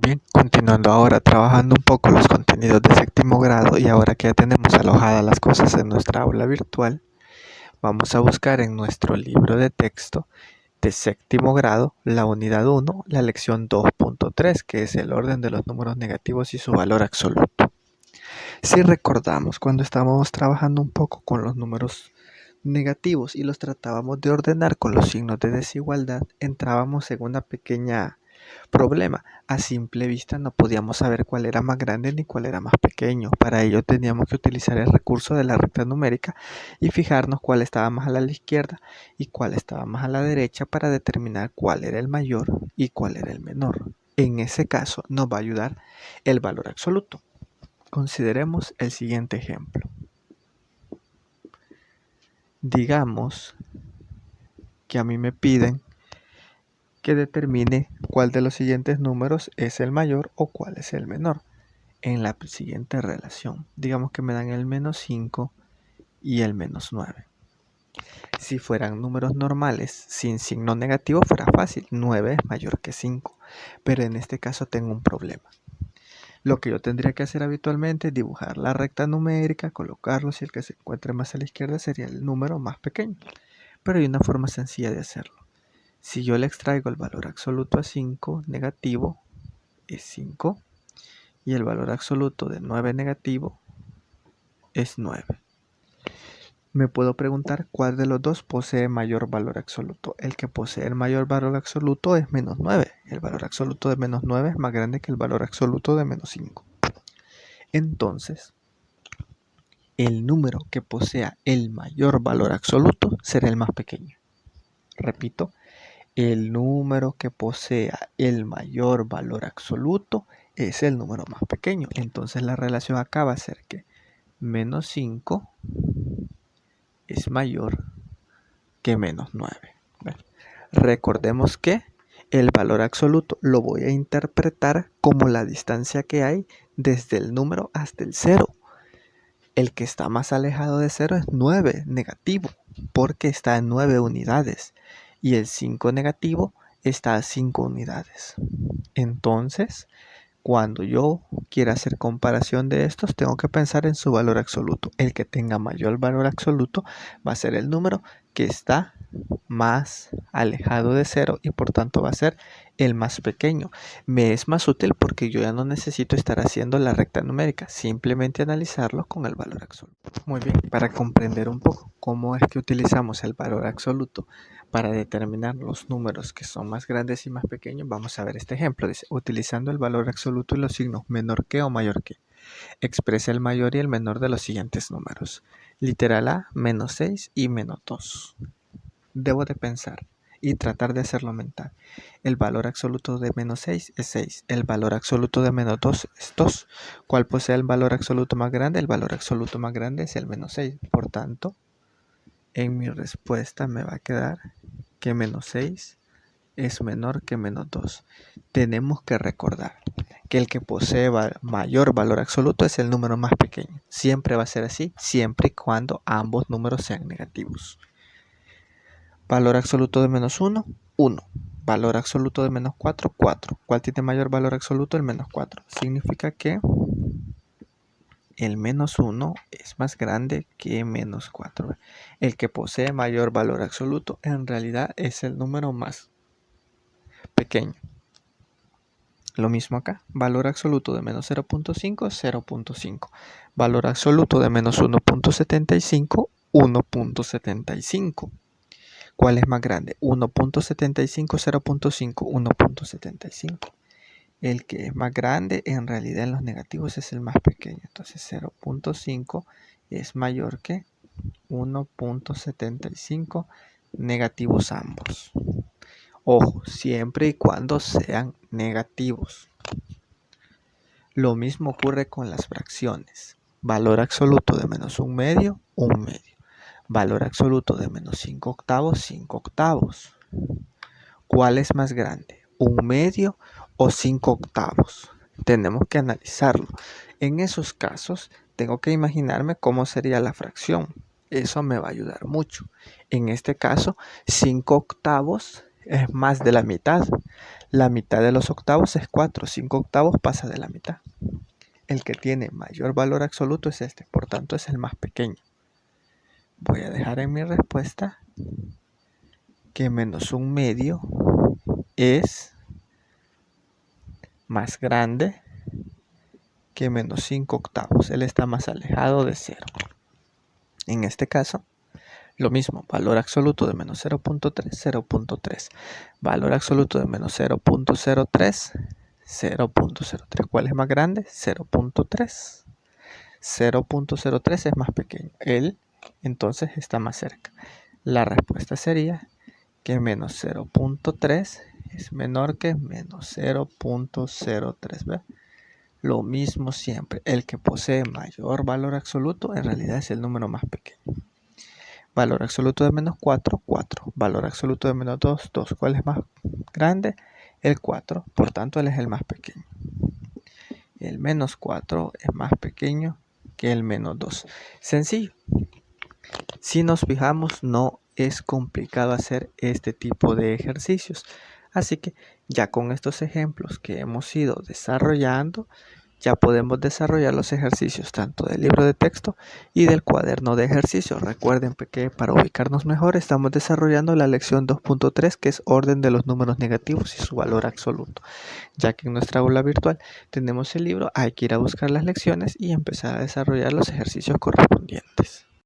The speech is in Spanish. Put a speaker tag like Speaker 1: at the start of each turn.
Speaker 1: bien, continuando ahora trabajando un poco los contenidos de séptimo grado y ahora que ya tenemos alojadas las cosas en nuestra aula virtual, vamos a buscar en nuestro libro de texto de séptimo grado la unidad 1, la lección 2.3, que es el orden de los números negativos y su valor absoluto. Si recordamos, cuando estábamos trabajando un poco con los números negativos y los tratábamos de ordenar con los signos de desigualdad, entrábamos en una pequeña problema. A simple vista no podíamos saber cuál era más grande ni cuál era más pequeño. Para ello teníamos que utilizar el recurso de la recta numérica y fijarnos cuál estaba más a la izquierda y cuál estaba más a la derecha para determinar cuál era el mayor y cuál era el menor. En ese caso nos va a ayudar el valor absoluto. Consideremos el siguiente ejemplo. Digamos que a mí me piden que determine cuál de los siguientes números es el mayor o cuál es el menor en la siguiente relación. Digamos que me dan el menos 5 y el menos 9. Si fueran números normales sin signo negativo fuera fácil, 9 es mayor que 5, pero en este caso tengo un problema. Lo que yo tendría que hacer habitualmente es dibujar la recta numérica, colocarlos y el que se encuentre más a la izquierda sería el número más pequeño. Pero hay una forma sencilla de hacerlo. Si yo le extraigo el valor absoluto a 5 negativo es 5 y el valor absoluto de 9 negativo es 9. Me puedo preguntar cuál de los dos posee mayor valor absoluto. El que posee el mayor valor absoluto es menos 9. El valor absoluto de menos 9 es más grande que el valor absoluto de menos 5. Entonces, el número que posea el mayor valor absoluto será el más pequeño. Repito, el número que posea el mayor valor absoluto es el número más pequeño. Entonces la relación acá va a ser que menos 5 es mayor que menos 9. Recordemos que el valor absoluto lo voy a interpretar como la distancia que hay desde el número hasta el 0. El que está más alejado de 0 es 9 negativo, porque está en 9 unidades. Y el 5 negativo está a 5 unidades. Entonces, cuando yo quiera hacer comparación de estos, tengo que pensar en su valor absoluto. El que tenga mayor valor absoluto va a ser el número que está más alejado de 0 y por tanto va a ser el más pequeño. Me es más útil porque yo ya no necesito estar haciendo la recta numérica, simplemente analizarlo con el valor absoluto. Muy bien, para comprender un poco cómo es que utilizamos el valor absoluto para determinar los números que son más grandes y más pequeños, vamos a ver este ejemplo. Dice, utilizando el valor absoluto y los signos menor que o mayor que, expresa el mayor y el menor de los siguientes números. Literal A, menos 6 y menos 2. Debo de pensar y tratar de hacerlo mental. El valor absoluto de menos 6 es 6. El valor absoluto de menos 2 es 2. ¿Cuál posee el valor absoluto más grande? El valor absoluto más grande es el menos 6. Por tanto, en mi respuesta me va a quedar que menos 6 es menor que menos 2. Tenemos que recordar que el que posee mayor valor absoluto es el número más pequeño. Siempre va a ser así, siempre y cuando ambos números sean negativos. Valor absoluto de menos 1, 1. Valor absoluto de menos 4, 4. ¿Cuál tiene mayor valor absoluto? El menos 4. Significa que el menos 1 es más grande que menos 4. El que posee mayor valor absoluto en realidad es el número más pequeño. Lo mismo acá. Valor absoluto de menos 0.5, 0.5. Valor absoluto de menos 1.75, 1.75. ¿Cuál es más grande? 1.75, 0.5, 1.75. El que es más grande en realidad en los negativos es el más pequeño. Entonces 0.5 es mayor que 1.75, negativos ambos. Ojo, siempre y cuando sean negativos. Lo mismo ocurre con las fracciones. Valor absoluto de menos 1 medio, 1 medio. Valor absoluto de menos 5 octavos, 5 octavos. ¿Cuál es más grande? ¿1 medio o 5 octavos? Tenemos que analizarlo. En esos casos, tengo que imaginarme cómo sería la fracción. Eso me va a ayudar mucho. En este caso, 5 octavos es más de la mitad. La mitad de los octavos es 4. 5 octavos pasa de la mitad. El que tiene mayor valor absoluto es este, por tanto es el más pequeño. Voy a dejar en mi respuesta que menos 1/2 es más grande que menos 5 octavos. Él está más alejado de 0. En este caso, lo mismo, valor absoluto de menos 0.3, 0.3. Valor absoluto de menos 0.03, 0.03. ¿Cuál es más grande? 0.3. 0.03 es más pequeño. Él, entonces, está más cerca. La respuesta sería que menos 0.3 es menor que menos 0.03. ¿Ve? Lo mismo siempre. El que posee mayor valor absoluto en realidad es el número más pequeño. Valor absoluto de menos 4, 4. Valor absoluto de menos 2, 2. ¿Cuál es más grande? El 4. Por tanto, él es el más pequeño. El menos 4 es más pequeño que el menos 2. Sencillo. Si nos fijamos, no es complicado hacer este tipo de ejercicios. Así que ya con estos ejemplos que hemos ido desarrollando, ya podemos desarrollar los ejercicios tanto del libro de texto y del cuaderno de ejercicios. Recuerden que para ubicarnos mejor estamos desarrollando la lección 2.3, que es orden de los números negativos y su valor absoluto. Ya que en nuestra aula virtual tenemos el libro, hay que ir a buscar las lecciones y empezar a desarrollar los ejercicios correspondientes.